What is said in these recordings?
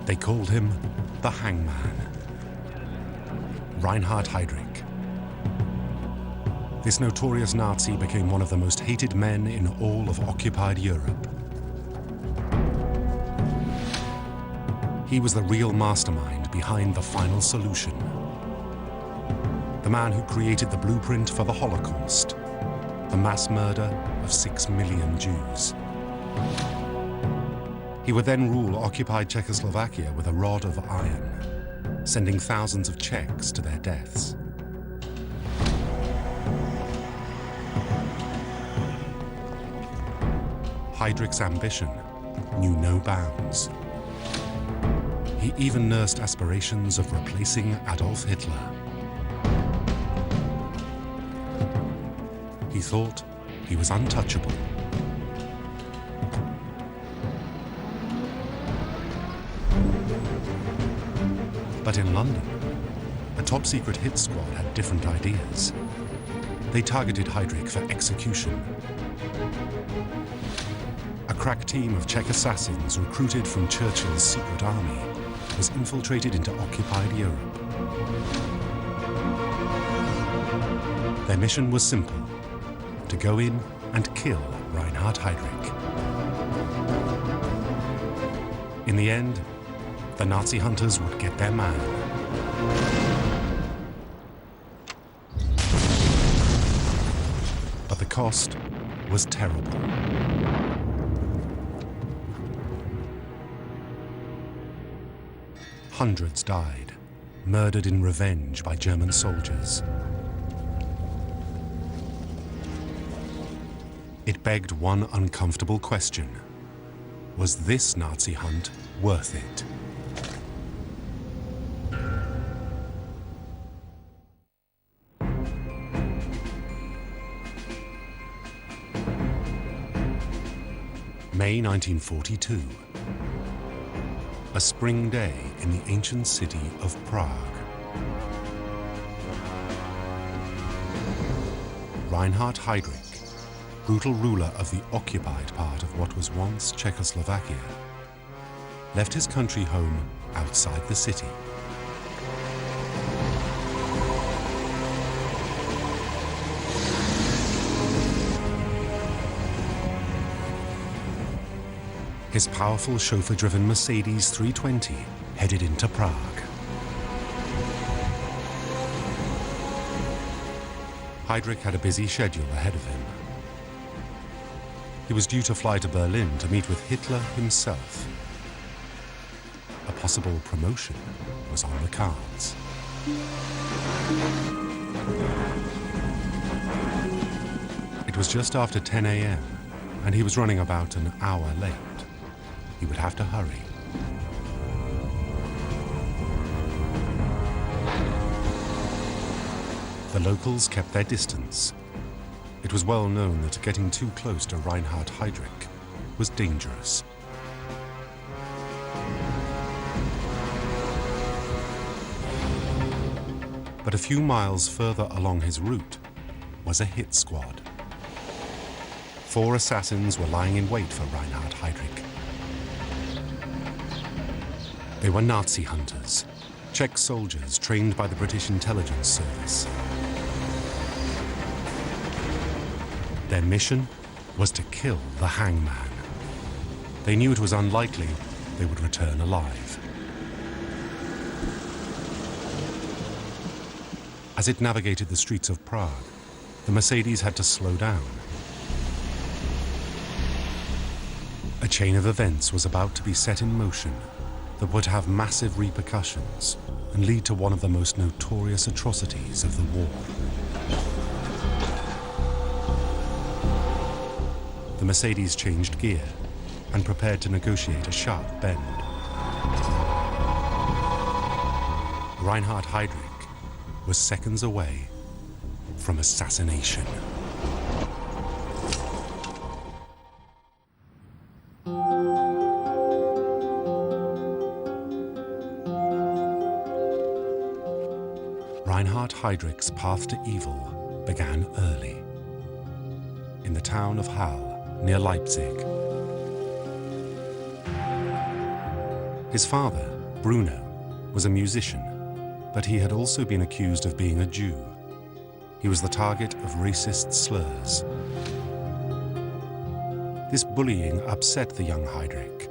They called him the Hangman, Reinhard Heydrich. This notorious Nazi became one of the most hated men in all of occupied Europe. He was the real mastermind behind the final solution. The man who created the blueprint for the Holocaust, the mass murder of 6 million Jews. He would then rule occupied Czechoslovakia with a rod of iron, sending thousands of Czechs to their deaths. Heydrich's ambition knew no bounds. He even nursed aspirations of replacing Adolf Hitler. He thought he was untouchable. But in London, a top-secret hit squad had different ideas. They targeted Heydrich for execution. A crack team of Czech assassins recruited from Churchill's secret army was infiltrated into occupied Europe. Their mission was simple: to go in and kill Reinhard Heydrich. In the end, the Nazi hunters would get their man. But the cost was terrible. Hundreds died, murdered in revenge by German soldiers. It begged one uncomfortable question: was this Nazi hunt worth it? May 1942. A spring day in the ancient city of Prague. Reinhard Heydrich, brutal ruler of the occupied part of what was once Czechoslovakia, left his country home outside the city. His powerful chauffeur-driven Mercedes 320 headed into Prague. Heydrich had a busy schedule ahead of him. He was due to fly to Berlin to meet with Hitler himself. A possible promotion was on the cards. It was just after 10 a.m. and he was running about an hour late. He would have to hurry. The locals kept their distance. It was well known that getting too close to Reinhard Heydrich was dangerous. But a few miles further along his route was a hit squad. 4 assassins were lying in wait for Reinhard Heydrich. They were Nazi hunters, Czech soldiers trained by the British intelligence service. Their mission was to kill the Hangman. They knew it was unlikely they would return alive. As it navigated the streets of Prague, the Mercedes had to slow down. A chain of events was about to be set in motion that would have massive repercussions and lead to one of the most notorious atrocities of the war. The Mercedes changed gear and prepared to negotiate a sharp bend. Reinhard Heydrich was seconds away from assassination. Reinhard Heydrich's path to evil began early, in the town of Hall, near Leipzig. His father, Bruno was a musician, but he had also been accused of being a Jew. He was the target of racist slurs. This bullying upset the young Heydrich.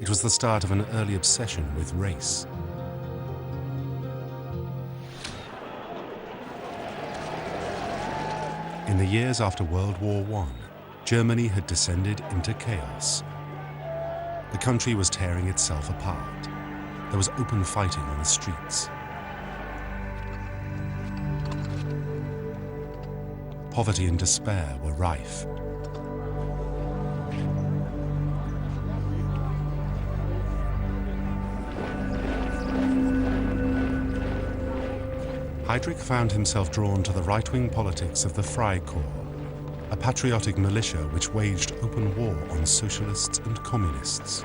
It was the start of an early obsession with race. In the years after World War I, Germany had descended into chaos. The country was tearing itself apart. There was open fighting on the streets. Poverty and despair were rife. Heydrich found himself drawn to the right-wing politics of the Freikorps, a patriotic militia which waged open war on socialists and communists.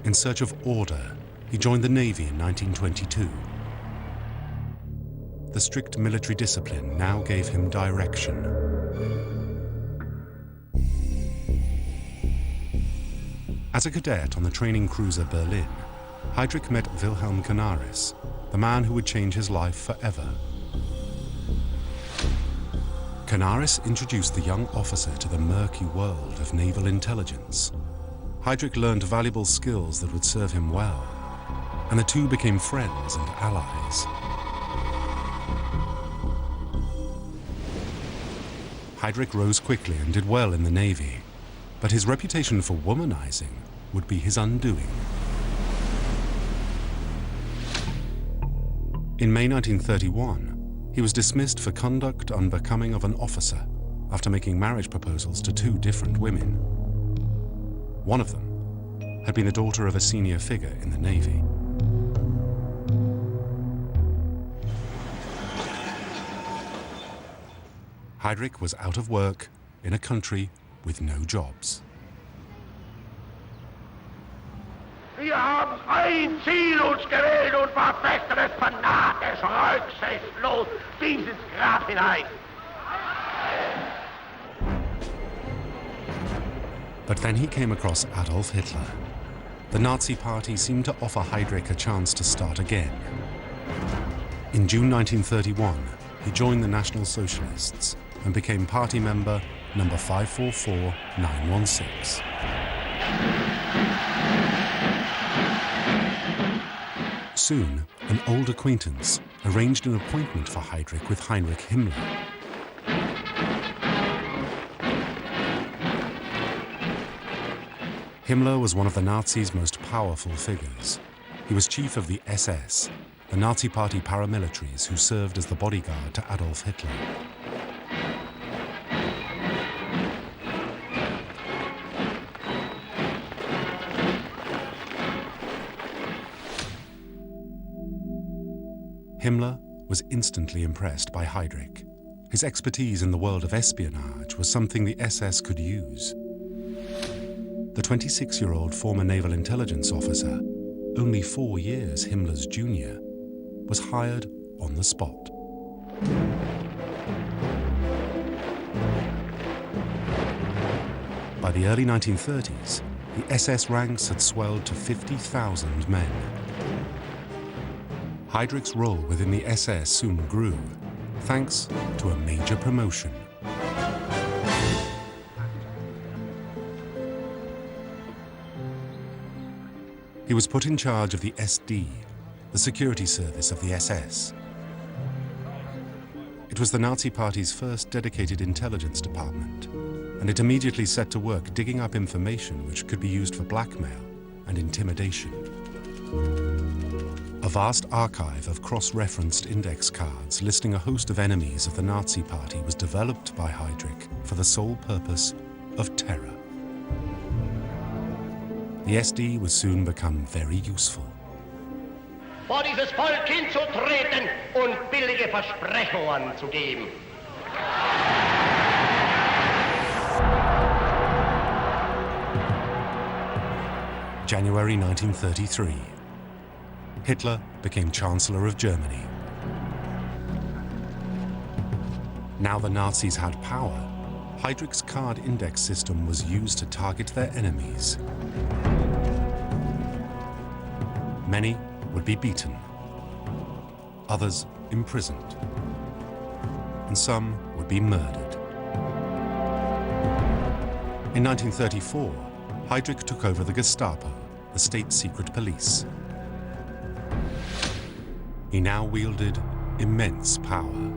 In search of order, he joined the Navy in 1922. The strict military discipline now gave him direction. As a cadet on the training cruiser Berlin, Heydrich met Wilhelm Canaris, the man who would change his life forever. Canaris introduced the young officer to the murky world of naval intelligence. Heydrich learned valuable skills that would serve him well, and the two became friends and allies. Heydrich rose quickly and did well in the Navy, but his reputation for womanizing would be his undoing. In May 1931, he was dismissed for conduct unbecoming of an officer after making marriage proposals to two different women. One of them had been the daughter of a senior figure in the Navy. Heydrich was out of work in a country with no jobs. Wir haben ein Ziel uns gewählt und verfechten es fanatisch, rücksichtslos dieses Grab hinein. But then he came across Adolf Hitler. The Nazi Party seemed to offer Heydrich a chance to start again. In June 1931, he joined the National Socialists and became party member number 544916. Soon, an old acquaintance arranged an appointment for Heydrich with Heinrich Himmler. Himmler was one of the Nazis' most powerful figures. He was chief of the SS, the Nazi Party paramilitaries who served as the bodyguard to Adolf Hitler. Himmler was instantly impressed by Heydrich. His expertise in the world of espionage was something the SS could use. The 26-year-old former naval intelligence officer, only 4 years Himmler's junior, was hired on the spot. By the early 1930s, the SS ranks had swelled to 50,000 men. Heydrich's role within the SS soon grew, thanks to a major promotion. He was put in charge of the SD, the security service of the SS. It was the Nazi Party's first dedicated intelligence department, and it immediately set to work digging up information which could be used for blackmail and intimidation. A vast archive of cross-referenced index cards listing a host of enemies of the Nazi Party was developed by Heydrich for the sole purpose of terror. The SD would soon become very useful. Vor dieses Volk hinzutreten und billige Versprechungen zu geben. January 1933. Hitler became Chancellor of Germany. Now the Nazis had power, Heydrich's card index system was used to target their enemies. Many would be beaten, others imprisoned, and some would be murdered. In 1934, Heydrich took over the Gestapo, the state secret police. He now wielded immense power.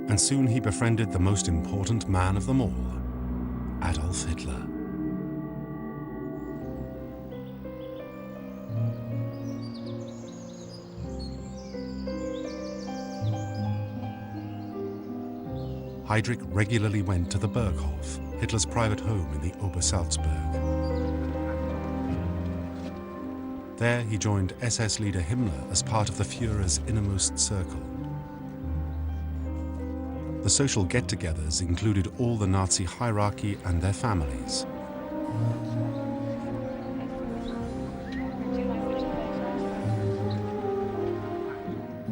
And soon he befriended the most important man of them all, Adolf Hitler. Heydrich regularly went to the Berghof, Hitler's private home in the Obersalzberg. There he joined SS leader Himmler as part of the Führer's innermost circle. The social get-togethers included all the Nazi hierarchy and their families.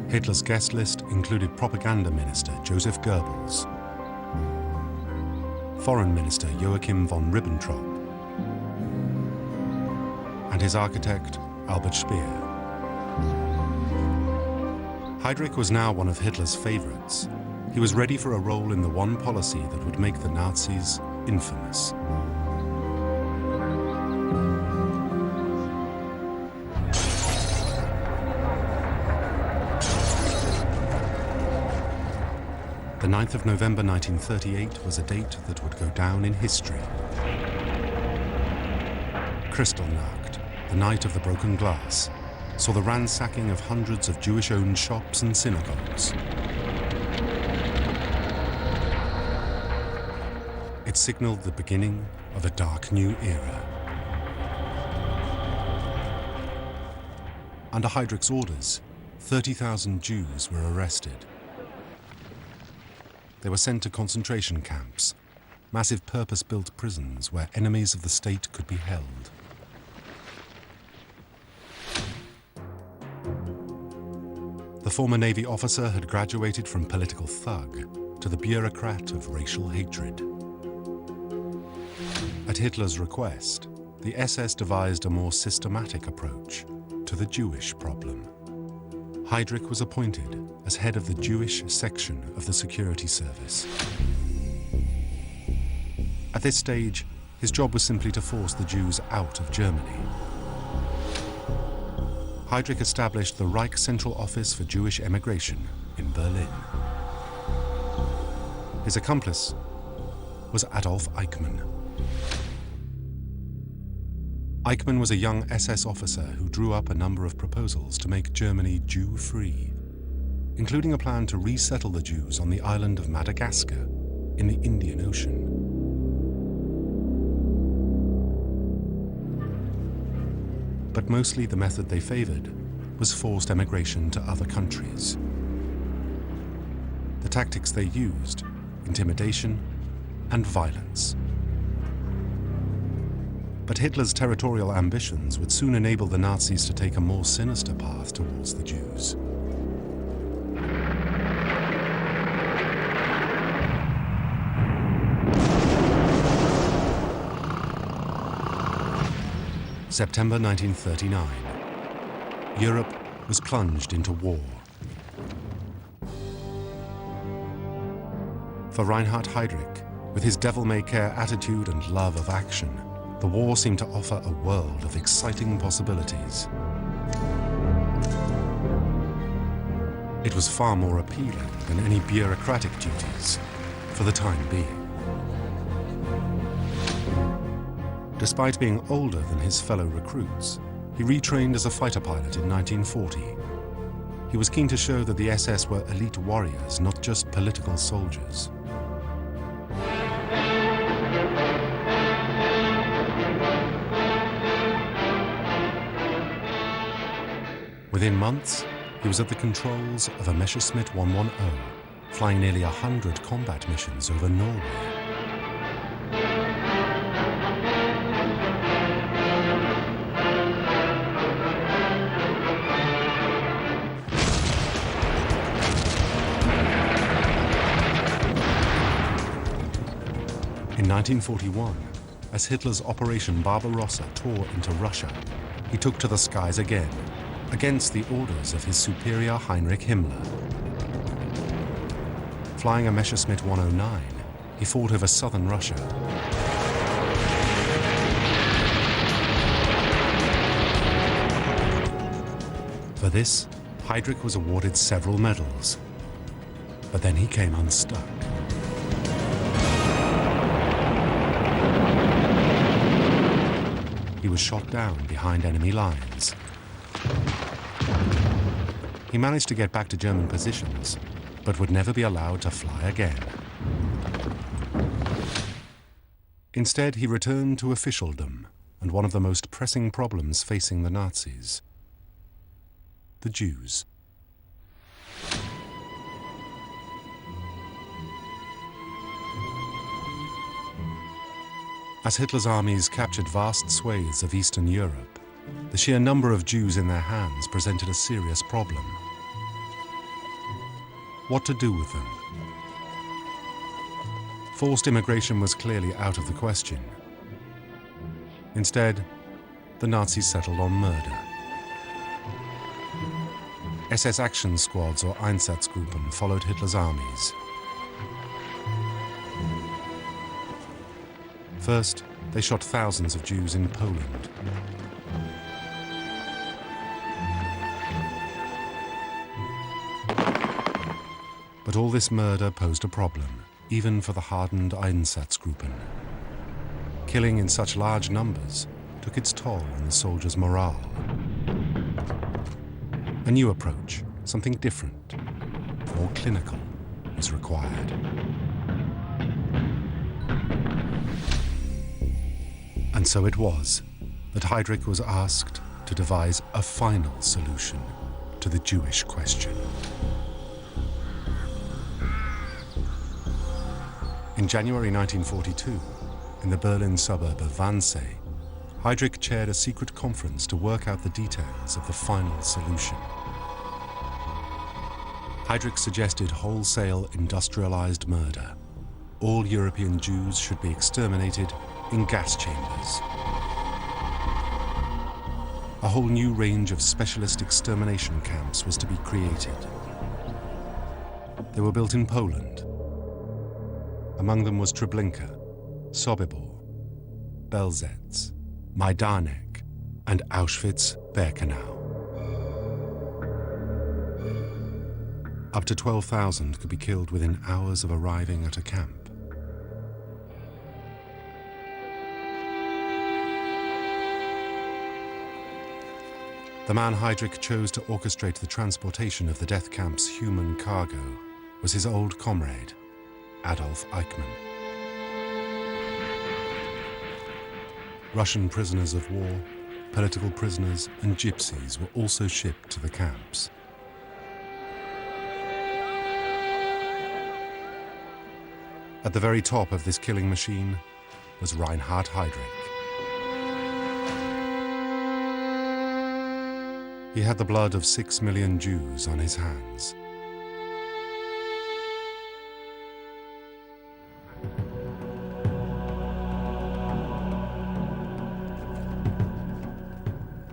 Hitler's guest list included propaganda minister Joseph Goebbels, foreign minister Joachim von Ribbentrop, and his architect Albert Speer. Heydrich was now one of Hitler's favorites. He was ready for a role in the one policy that would make the Nazis infamous. The 9th of November 1938 was a date that would go down in history. Kristallnacht, the night of the broken glass, saw the ransacking of hundreds of Jewish-owned shops and synagogues. It signaled the beginning of a dark new era. Under Heydrich's orders, 30,000 Jews were arrested. They were sent to concentration camps, massive purpose-built prisons where enemies of the state could be held. The former Navy officer had graduated from political thug to the bureaucrat of racial hatred. At Hitler's request, the SS devised a more systematic approach to the Jewish problem. Heydrich was appointed as head of the Jewish section of the security service. At this stage, his job was simply to force the Jews out of Germany. Heydrich established the Reich Central Office for Jewish Emigration in Berlin. His accomplice was Adolf Eichmann. Eichmann was a young SS officer who drew up a number of proposals to make Germany Jew-free, including a plan to resettle the Jews on the island of Madagascar in the Indian Ocean. But mostly the method they favored was forced emigration to other countries. The tactics they used: intimidation and violence. But Hitler's territorial ambitions would soon enable the Nazis to take a more sinister path towards the Jews. September 1939. Europe was plunged into war. For Reinhard Heydrich, with his devil-may-care attitude and love of action, the war seemed to offer a world of exciting possibilities. It was far more appealing than any bureaucratic duties, for the time being. Despite being older than his fellow recruits, he retrained as a fighter pilot in 1940. He was keen to show that the SS were elite warriors, not just political soldiers. Within months, he was at the controls of a Messerschmitt 110, flying nearly 100 combat missions over Norway. 1941, as Hitler's Operation Barbarossa tore into Russia, he took to the skies again, against the orders of his superior Heinrich Himmler. Flying a Messerschmitt 109, he fought over southern Russia. For this, Heydrich was awarded several medals, but then he came unstuck. He was shot down behind enemy lines. He managed to get back to German positions, but would never be allowed to fly again. Instead, he returned to officialdom and one of the most pressing problems facing the Nazis: the Jews. As Hitler's armies captured vast swathes of Eastern Europe, the sheer number of Jews in their hands presented a serious problem. What to do with them? Forced immigration was clearly out of the question. Instead, the Nazis settled on murder. SS action squads, or Einsatzgruppen, followed Hitler's armies. First, they shot thousands of Jews in Poland. But all this murder posed a problem, even for the hardened Einsatzgruppen. Killing in such large numbers took its toll on the soldiers' morale. A new approach, something different, more clinical, was required. And so it was that Heydrich was asked to devise a final solution to the Jewish question. In January 1942, in the Berlin suburb of Wannsee, Heydrich chaired a secret conference to work out the details of the final solution. Heydrich suggested wholesale industrialized murder. All European Jews should be exterminated in gas chambers. A whole new range of specialist extermination camps was to be created. They were built in Poland. Among them was Treblinka, Sobibor, Belzec, Majdanek, and Auschwitz-Birkenau. Up to 12,000 could be killed within hours of arriving at a camp. The man Heydrich chose to orchestrate the transportation of the death camp's human cargo was his old comrade, Adolf Eichmann. Russian prisoners of war, political prisoners, and gypsies were also shipped to the camps. At the very top of this killing machine was Reinhard Heydrich. He had the blood of 6 million Jews on his hands.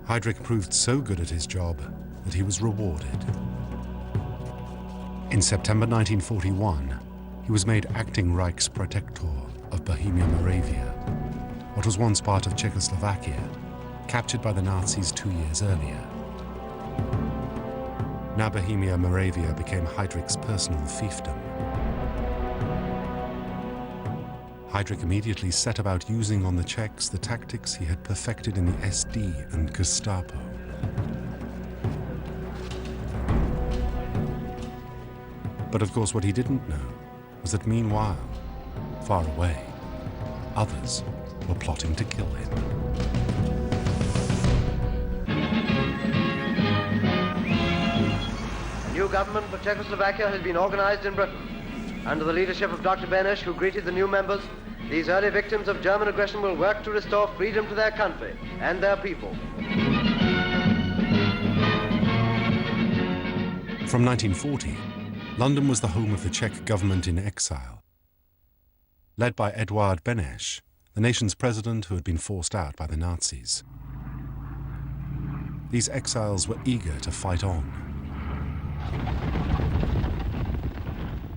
Heydrich proved so good at his job that he was rewarded. In September 1941, he was made acting Reichsprotektor of Bohemia-Moravia, what was once part of Czechoslovakia, captured by the Nazis 2 years earlier. Now Bohemia-Moravia became Heydrich's personal fiefdom. Heydrich immediately set about using on the Czechs the tactics he had perfected in the SD and Gestapo. But of course what he didn't know was that meanwhile, far away, others were plotting to kill him. A new government for Czechoslovakia has been organized in Britain. Under the leadership of Dr. Benesch, who greeted the new members, these early victims of German aggression will work to restore freedom to their country and their people. From 1940, London was the home of the Czech government in exile. led by Eduard Beneš, the nation's president who had been forced out by the Nazis. These exiles were eager to fight on.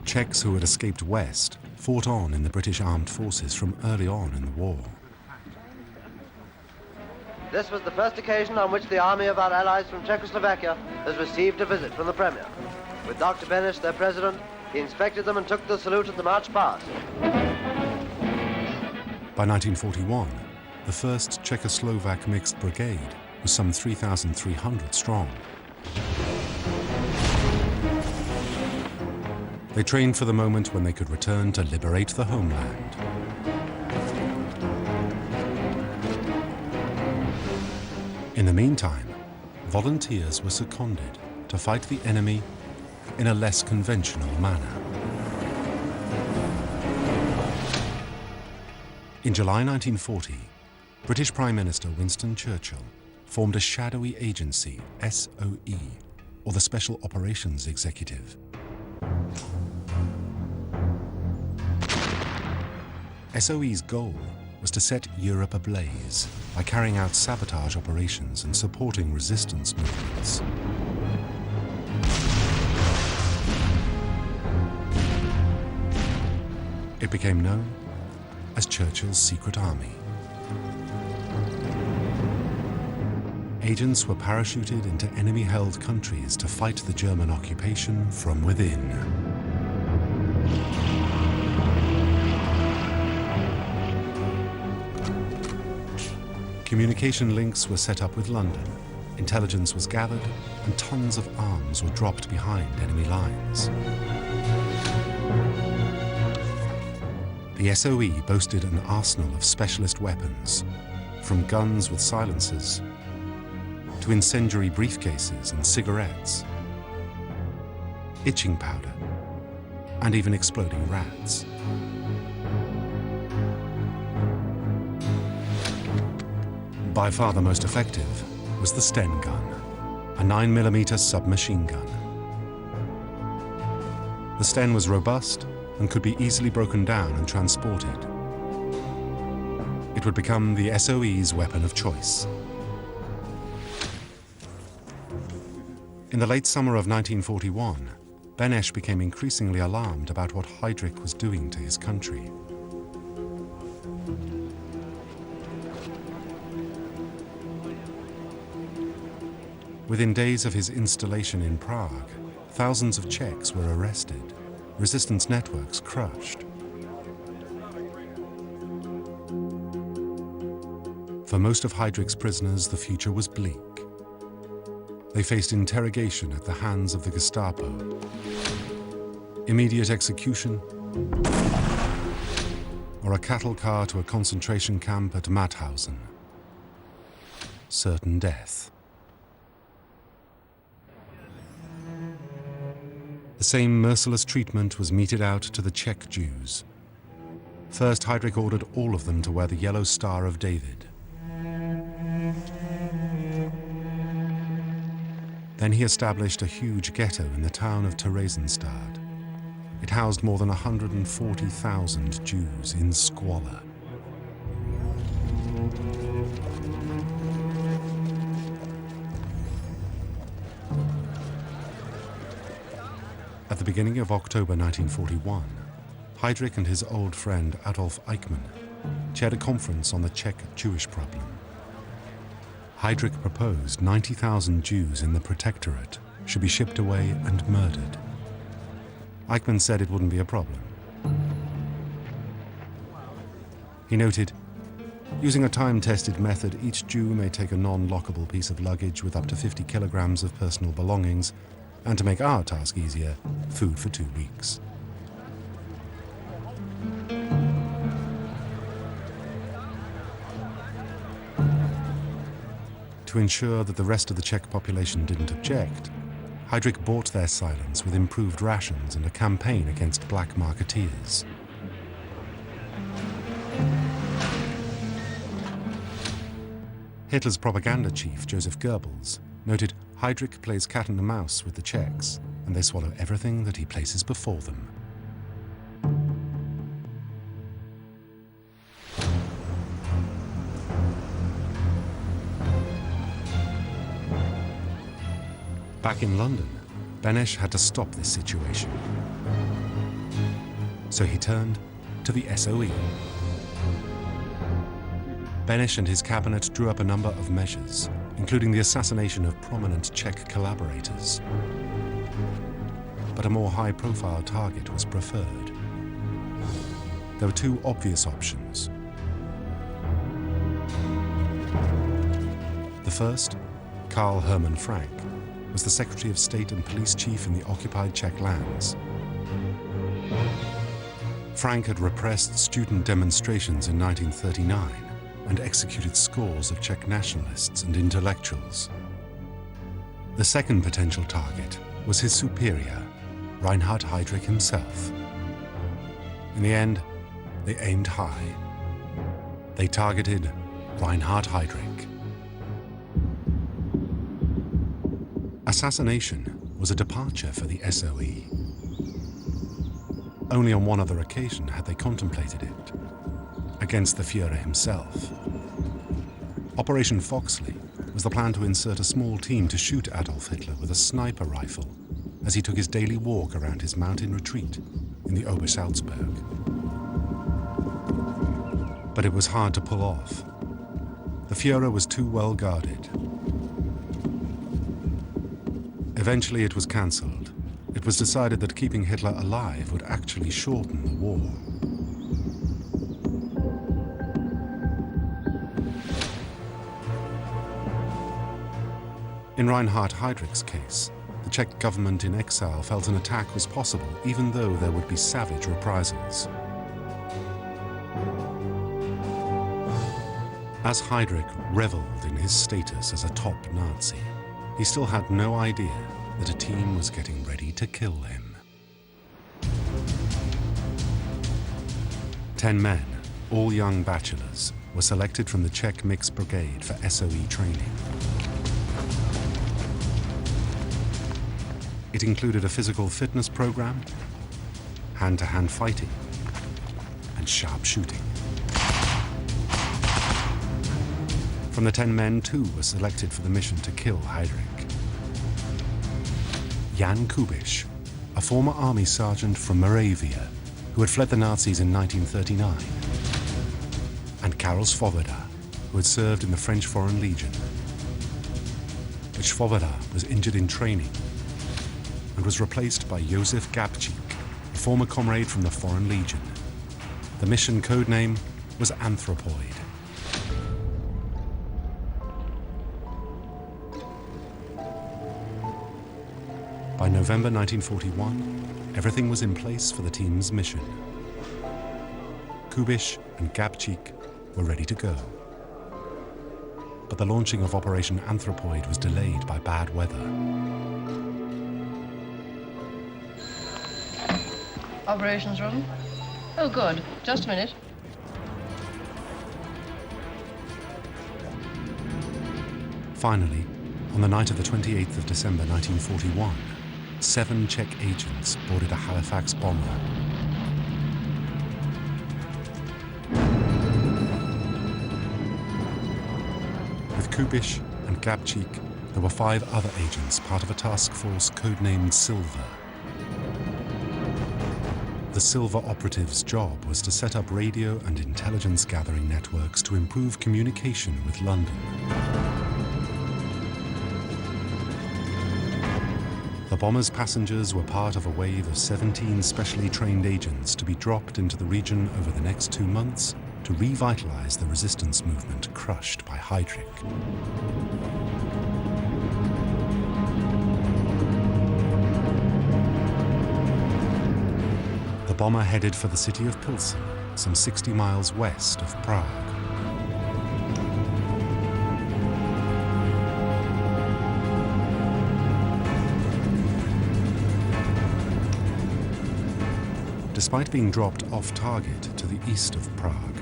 Czechs who had escaped west fought on in the British armed forces from early on in the war. This was the first occasion on which the army of our allies from Czechoslovakia has received a visit from the Premier. With Dr. Beneš, their president, he inspected them and took the salute at the march past. By 1941, the 1st Czechoslovak Mixed Brigade was some 3,300 strong. They trained for the moment when they could return to liberate the homeland. In the meantime, volunteers were seconded to fight the enemy in a less conventional manner. In July 1940, British Prime Minister Winston Churchill formed a shadowy agency, SOE, or the Special Operations Executive. SOE's goal was to set Europe ablaze by carrying out sabotage operations and supporting resistance movements. It became known as Churchill's Secret Army. Agents were parachuted into enemy-held countries to fight the German occupation from within. Communication links were set up with London, intelligence was gathered, and tons of arms were dropped behind enemy lines. The SOE boasted an arsenal of specialist weapons, from guns with silencers to incendiary briefcases and cigarettes, itching powder, and even exploding rats. By far the most effective was the Sten gun, a 9mm submachine gun. The Sten was robust and could be easily broken down and transported. It would become the SOE's weapon of choice. In the late summer of 1941, Beneš became increasingly alarmed about what Heydrich was doing to his country. Within days of his installation in Prague, thousands of Czechs were arrested, resistance networks crushed. For most of Heydrich's prisoners, the future was bleak. They faced interrogation at the hands of the Gestapo, immediate execution, or a cattle car to a concentration camp at Mauthausen. Certain death. The same merciless treatment was meted out to the Czech Jews. First, Heydrich ordered all of them to wear the yellow Star of David. Then he established a huge ghetto in the town of Theresienstadt. It housed more than 140,000 Jews in squalor. At the beginning of October 1941, Heydrich and his old friend Adolf Eichmann chaired a conference on the Czech Jewish problem. Heydrich proposed 90,000 Jews in the Protectorate should be shipped away and murdered. Eichmann said it wouldn't be a problem. He noted, using a time-tested method, each Jew may take a non-lockable piece of luggage with up to 50 kilograms of personal belongings, and to make our task easier, food for 2 weeks. To ensure that the rest of the Czech population didn't object, Heydrich bought their silence with improved rations and a campaign against black marketeers. Hitler's propaganda chief, Joseph Goebbels, noted Heydrich plays cat and mouse with the Czechs, and they swallow everything that he places before them. Back in London, Benesch had to stop this situation. So he turned to the SOE. Benesch and his cabinet drew up a number of measures, including the assassination of prominent Czech collaborators. But a more high-profile target was preferred. There were two obvious options. The first, Karl Hermann Frank, was the Secretary of State and Police Chief in the occupied Czech lands. Frank had repressed student demonstrations in 1939 and executed scores of Czech nationalists and intellectuals. The second potential target was his superior, Reinhardt Heydrich himself. In the end, they aimed high. They targeted Reinhardt Heydrich. Assassination was a departure for the SOE. Only on one other occasion had they contemplated it, against the Führer himself. Operation Foxley was the plan to insert a small team to shoot Adolf Hitler with a sniper rifle as he took his daily walk around his mountain retreat in the Obersalzberg. But it was hard to pull off. The Führer was too well guarded. Eventually it was cancelled. It was decided that keeping Hitler alive would actually shorten the war. In Reinhard Heydrich's case, the Czech government in exile felt an attack was possible even though there would be savage reprisals. As Heydrich reveled in his status as a top Nazi, he still had no idea that a team was getting ready to kill him. 10 men, all young bachelors, were selected from the Czech Mixed Brigade for SOE training. It included a physical fitness program, hand-to-hand fighting, and sharp shooting. From the 10 men, 2 were selected for the mission to kill Heydrich. Jan Kubiš, a former army sergeant from Moravia who had fled the Nazis in 1939, and Karol Svoboda, who had served in the French Foreign Legion. But Svoboda was injured in training and was replaced by Josef Gabčík, a former comrade from the Foreign Legion. The mission codename was Anthropoid. By November 1941, everything was in place for the team's mission. Kubiš and Gabčík were ready to go. But the launching of Operation Anthropoid was delayed by bad weather. Operations room? Oh, good. Just a minute. Finally, on the night of the 28th of December 1941, 7 Czech agents boarded a Halifax bomber. With Kubiš and Gabčík, there were 5 other agents, part of a task force codenamed Silver. The Silver operatives' job was to set up radio and intelligence gathering networks to improve communication with London. The bomber's passengers were part of a wave of 17 specially trained agents to be dropped into the region over the next 2 months to revitalize the resistance movement crushed by Heydrich. The bomber headed for the city of Pilsen, some 60 miles west of Prague. Despite being dropped off target to the east of Prague,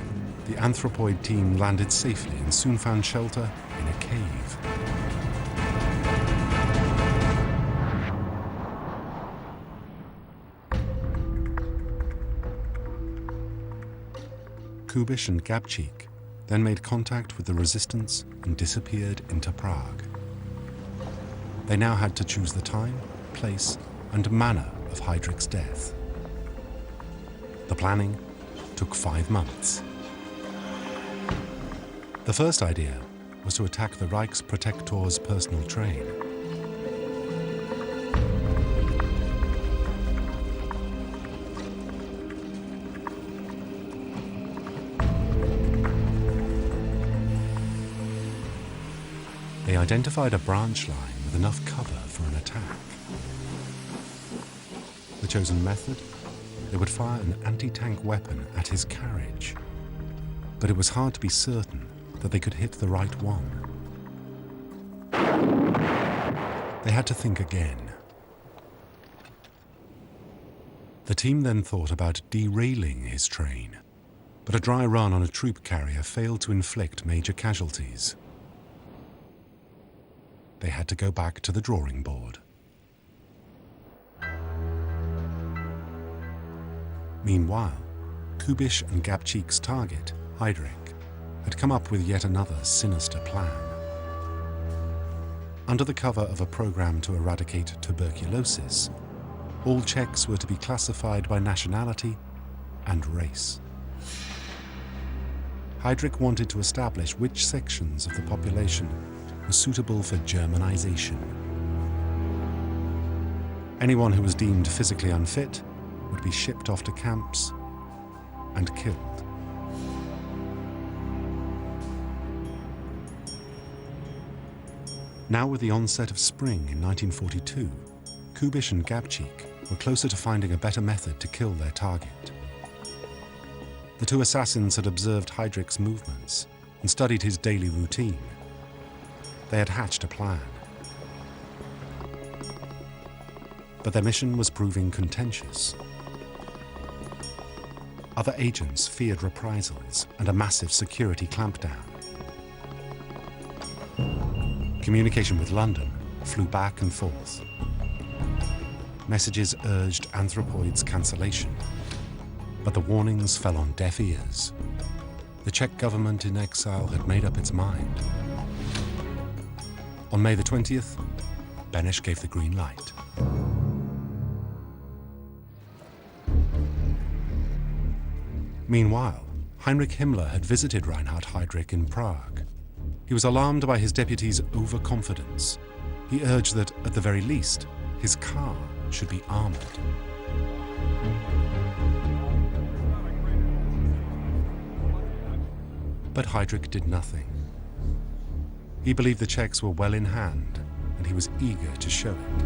the Anthropoid team landed safely and soon found shelter in a cave. Kubiš and Gabčík then made contact with the resistance and disappeared into Prague. They now had to choose the time, place, and manner of Heydrich's death. The planning took 5 months. The first idea was to attack the Reichsprotektor's personal train. They identified a branch line with enough cover for an attack. The chosen method? They would fire an anti-tank weapon at his carriage. But it was hard to be certain that they could hit the right one. They had to think again. The team then thought about derailing his train, but a dry run on a troop carrier failed to inflict major casualties. They had to go back to the drawing board. Meanwhile, Kubisch and Gabčík's target, Heydrich, had come up with yet another sinister plan. Under the cover of a program to eradicate tuberculosis, all Czechs were to be classified by nationality and race. Heydrich wanted to establish which sections of the population were suitable for Germanization. Anyone who was deemed physically unfit would be shipped off to camps and killed. Now with the onset of spring in 1942, Kubisch and Gabčík were closer to finding a better method to kill their target. The two assassins had observed Heydrich's movements and studied his daily routine. They had hatched a plan. But their mission was proving contentious. Other agents feared reprisals and a massive security clampdown. Communication with London flew back and forth. Messages urged Anthropoid's cancellation, but the warnings fell on deaf ears. The Czech government in exile had made up its mind. On May the 20th, Beneš gave the green light. Meanwhile, Heinrich Himmler had visited Reinhard Heydrich in Prague. He was alarmed by his deputy's overconfidence. He urged that, at the very least, his car should be armored. But Heydrich did nothing. He believed the Czechs were well in hand, and he was eager to show it.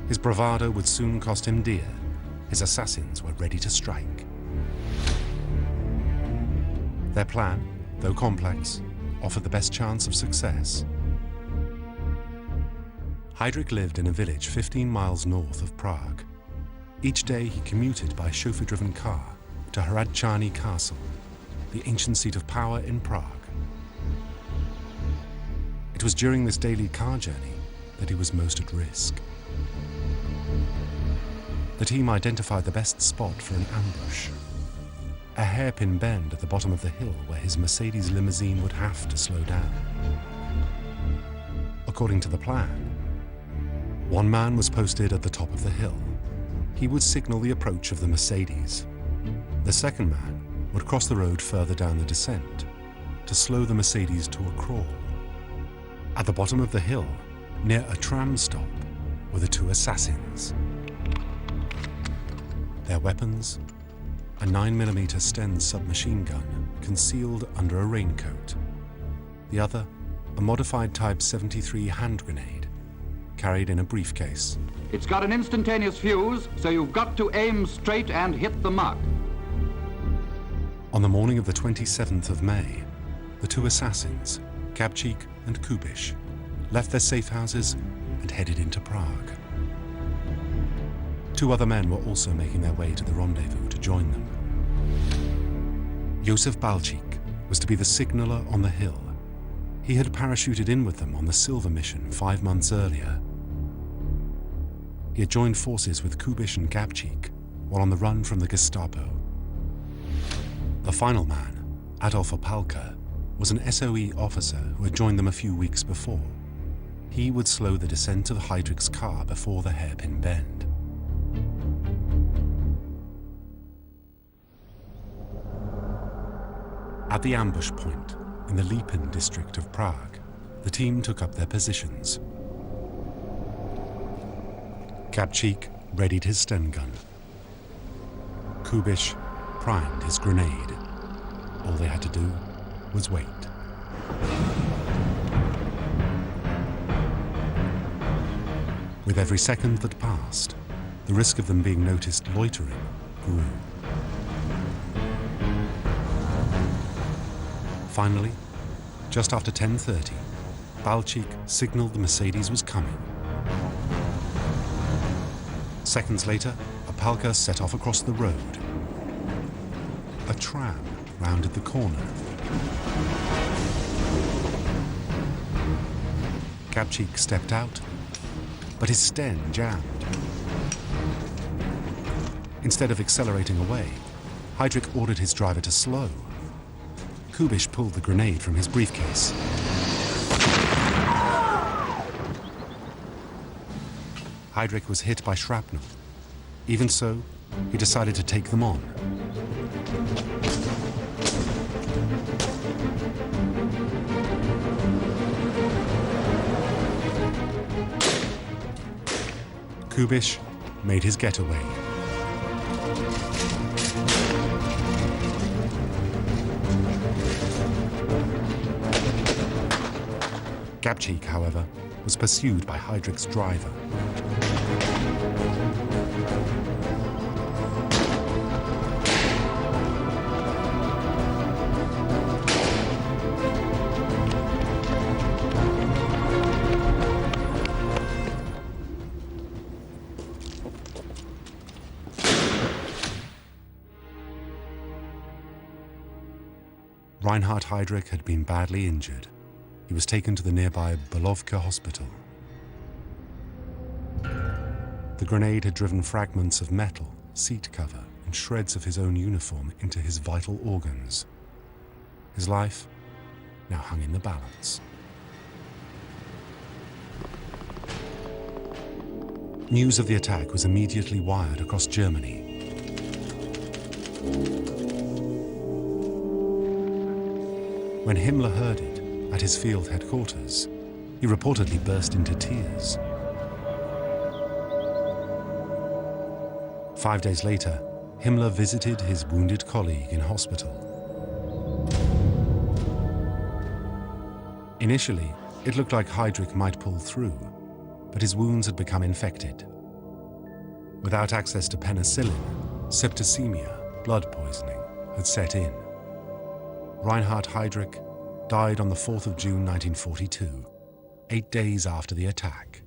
His bravado would soon cost him dear. His assassins were ready to strike. Their plan, though complex, offered the best chance of success. Heydrich lived in a village 15 miles north of Prague. Each day he commuted by chauffeur-driven car to Hradčany Castle, the ancient seat of power in Prague. It was during this daily car journey that he was most at risk. The team identified the best spot for an ambush. A hairpin bend at the bottom of the hill where his Mercedes limousine would have to slow down. According to the plan, one man was posted at the top of the hill. He would signal the approach of the Mercedes. The second man would cross the road further down the descent to slow the Mercedes to a crawl. At the bottom of the hill, near a tram stop, were the two assassins. Their weapons, a 9mm Sten submachine gun concealed under a raincoat. The other, a modified Type 73 hand grenade, carried in a briefcase. It's got an instantaneous fuse, so you've got to aim straight and hit the mark. On the morning of the 27th of May, the two assassins, Gabčík and Kubisch, left their safe houses and headed into Prague. Two other men were also making their way to the rendezvous to join them. Josef Balčík was to be the signaller on the hill. He had parachuted in with them on the Silver mission 5 months earlier. He had joined forces with Kubisch and Gabčík while on the run from the Gestapo. The final man, Adolf Opalka, was an SOE officer who had joined them a few weeks before. He would slow the descent of Heydrich's car before the hairpin bend. At the ambush point in the Lipin district of Prague, the team took up their positions. Kapchik readied his Sten gun. Kubish primed his grenade. All they had to do was wait. With every second that passed, the risk of them being noticed loitering grew. Finally, just after 10:30, Balchik signaled the Mercedes was coming. Seconds later, a Palka set off across the road. A tram rounded the corner. Kapchik stepped out, but his Sten jammed. Instead of accelerating away, Heydrich ordered his driver to slow. Kubish pulled the grenade from his briefcase. Heydrich was hit by shrapnel. Even so, he decided to take them on. Kubish made his getaway. Kapchik, however, was pursued by Heydrich's driver. Reinhardt Heydrich had been badly injured. He was taken to the nearby Bulovka hospital. The grenade had driven fragments of metal, seat cover, and shreds of his own uniform into his vital organs. His life now hung in the balance. News of the attack was immediately wired across Germany. When Himmler heard it at his field headquarters, he reportedly burst into tears. 5 days later, Himmler visited his wounded colleague in hospital. Initially, it looked like Heydrich might pull through, but his wounds had become infected. Without access to penicillin, septicemia, blood poisoning, had set in. Reinhardt Heydrich died on the 4th of June 1942, 8 days after the attack.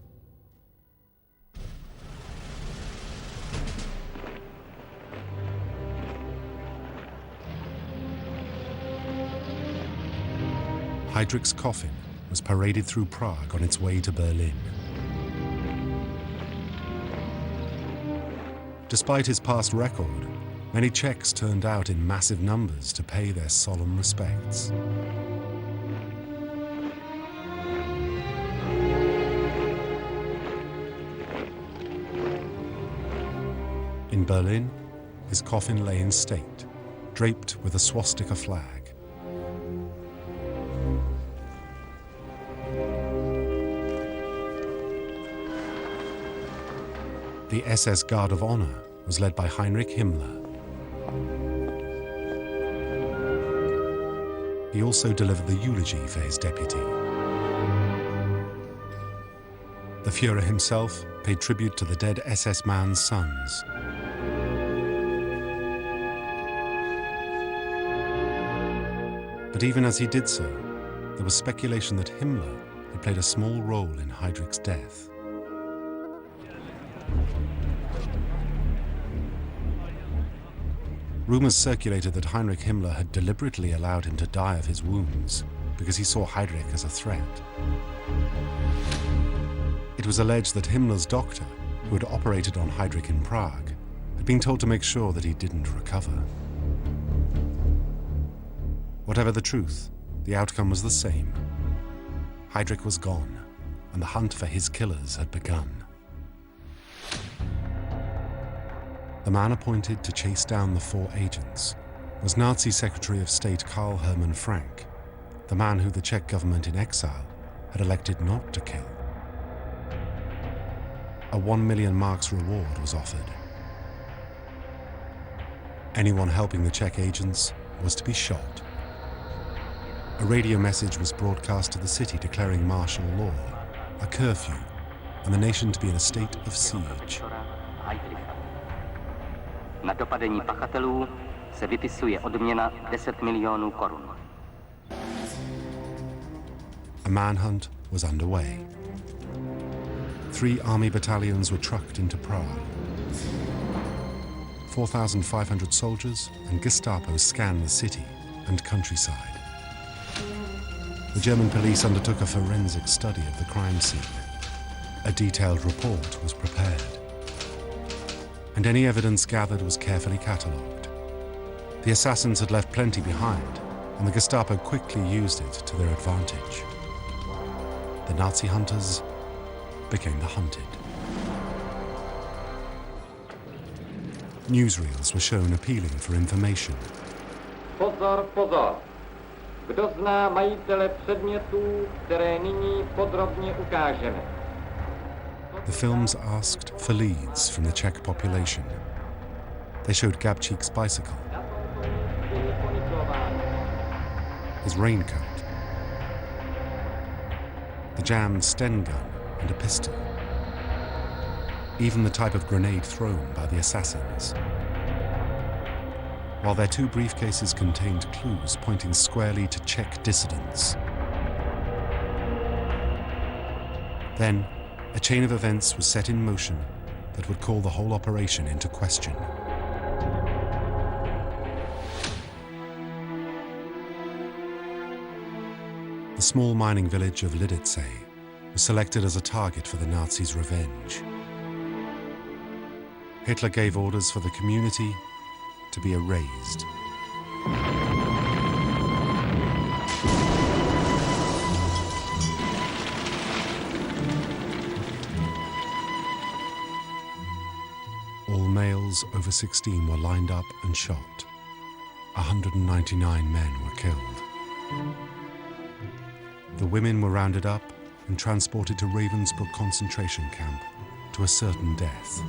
Heydrich's coffin was paraded through Prague on its way to Berlin. Despite his past record, many Czechs turned out in massive numbers to pay their solemn respects. In Berlin, his coffin lay in state, draped with a swastika flag. The SS Guard of Honor was led by Heinrich Himmler. He also delivered the eulogy for his deputy. The Führer himself paid tribute to the dead SS man's sons. But even as he did so, there was speculation that Himmler had played a small role in Heydrich's death. Rumors circulated that Heinrich Himmler had deliberately allowed him to die of his wounds because he saw Heydrich as a threat. It was alleged that Himmler's doctor, who had operated on Heydrich in Prague, had been told to make sure that he didn't recover. Whatever the truth, the outcome was the same. Heydrich was gone, and the hunt for his killers had begun. The man appointed to chase down the 4 agents was Nazi Secretary of State Karl Hermann Frank, the man who the Czech government in exile had elected not to kill. A 1 million marks reward was offered. Anyone helping the Czech agents was to be shot. A radio message was broadcast to the city declaring martial law, a curfew, and the nation to be in a state of siege. Na dopadení pachatelů se vypisuje odměna 10 milionů korun. A manhunt was underway. 3 army battalions were trucked into Prague. 4,500 soldiers and Gestapo scanned the city and countryside. The German police undertook a forensic study of the crime scene. A detailed report was prepared, and any evidence gathered was carefully catalogued. The assassins had left plenty behind, and the Gestapo quickly used it to their advantage. The Nazi hunters became the hunted. Newsreels were shown appealing for information. Pozor, pozor. Kdo zná majitele předmětů, které nyní podrobně ukážeme? The films asked for leads from the Czech population. They showed Gabčík's bicycle, his raincoat, the jammed Sten gun and a pistol, even the type of grenade thrown by the assassins. While their 2 briefcases contained clues pointing squarely to Czech dissidents. Then, a chain of events was set in motion that would call the whole operation into question. The small mining village of Heydrich was selected as a target for the Nazis' revenge. Hitler gave orders for the community to be erased. All males over 16 were lined up and shot. 199 men were killed. The women were rounded up and transported to Ravensbrück concentration camp to a certain death.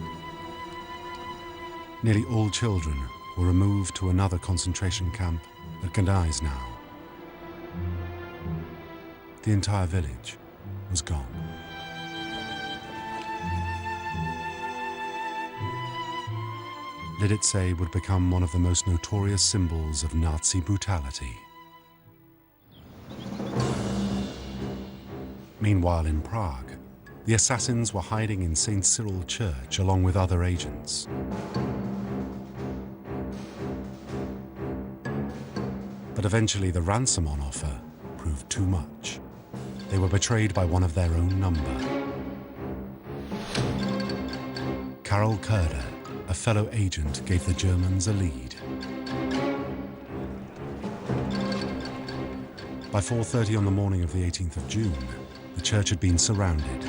Nearly all children were removed to another concentration camp at Gneisenau. The entire village was gone. Heydrich would become one of the most notorious symbols of Nazi brutality. Meanwhile, in Prague, the assassins were hiding in St. Cyril Church along with other agents. But eventually the ransom on offer proved too much. They were betrayed by one of their own number. Karol Kerder, a fellow agent, gave the Germans a lead. By 4:30 on the morning of the 18th of June, the church had been surrounded.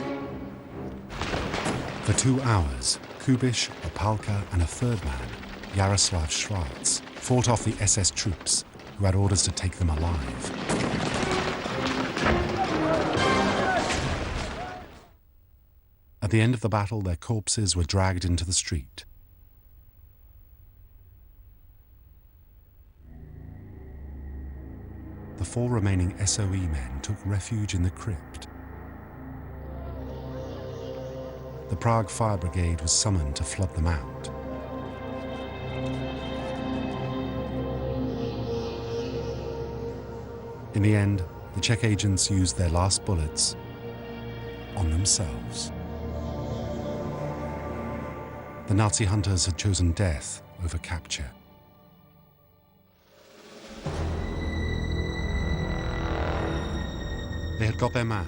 For 2 hours, Kubisch, Opalka, and a third man, Jaroslav Schwarz, fought off the SS troops, who had orders to take them alive. At the end of the battle, their corpses were dragged into the street. The 4 remaining SOE men took refuge in the crypt. The Prague Fire Brigade was summoned to flood them out. In the end, the Czech agents used their last bullets on themselves. The Nazi hunters had chosen death over capture. They had got their man.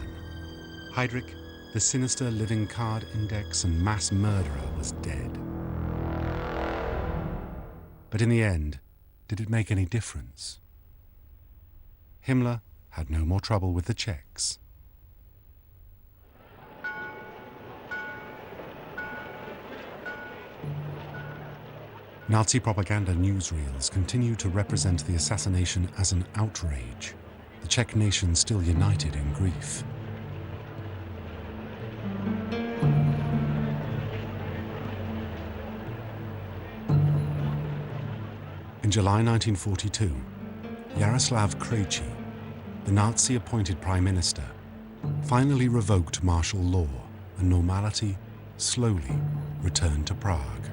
Heydrich, the sinister living card index and mass murderer, was dead. But in the end, did it make any difference? Himmler had no more trouble with the Czechs. Nazi propaganda newsreels continued to represent the assassination as an outrage, the Czech nation still united in grief. In July 1942, Jaroslav Krejčí, the Nazi-appointed Prime Minister, finally revoked martial law and normality slowly returned to Prague.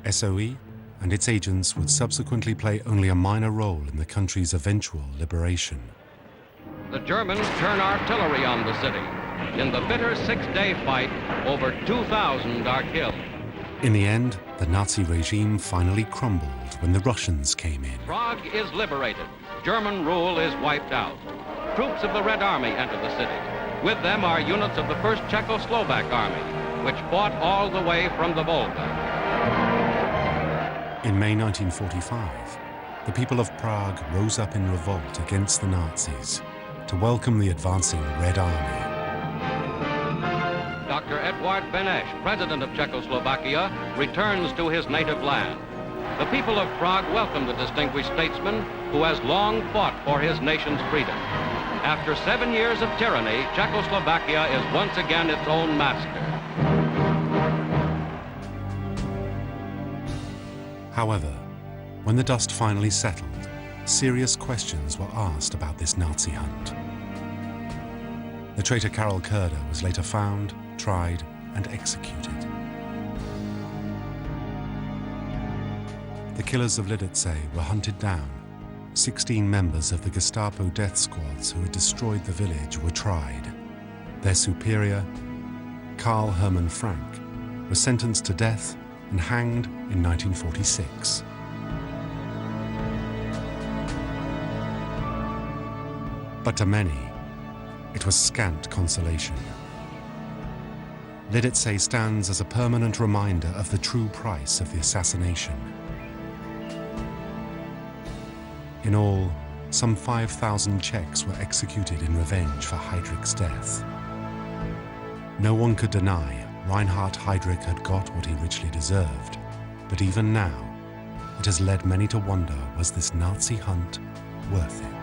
SOE and its agents would subsequently play only a minor role in the country's eventual liberation. The Germans turn artillery on the city. In the bitter six-day fight, over 2,000 are killed. In the end, the Nazi regime finally crumbled when the Russians came in. Prague is liberated. German rule is wiped out. Troops of the Red Army enter the city. With them are units of the 1st Czechoslovak Army, which fought all the way from the Volga. In May 1945, the people of Prague rose up in revolt against the Nazis to welcome the advancing Red Army. Dr. Eduard Beneš, president of Czechoslovakia, returns to his native land. The people of Prague welcome the distinguished statesman who has long fought for his nation's freedom. After 7 years of tyranny, Czechoslovakia is once again its own master. However, when the dust finally settled, serious questions were asked about this Nazi hunt. The traitor Karel Kerder was later found, tried, and executed. The killers of Lidice were hunted down. 16 members of the Gestapo death squads who had destroyed the village were tried. Their superior, Karl Hermann Frank, was sentenced to death and hanged in 1946. But to many, it was scant consolation. Lidice stands as a permanent reminder of the true price of the assassination. In all, some 5,000 Czechs were executed in revenge for Heydrich's death. No one could deny Reinhardt Heydrich had got what he richly deserved, but even now, it has led many to wonder, was this Nazi hunt worth it?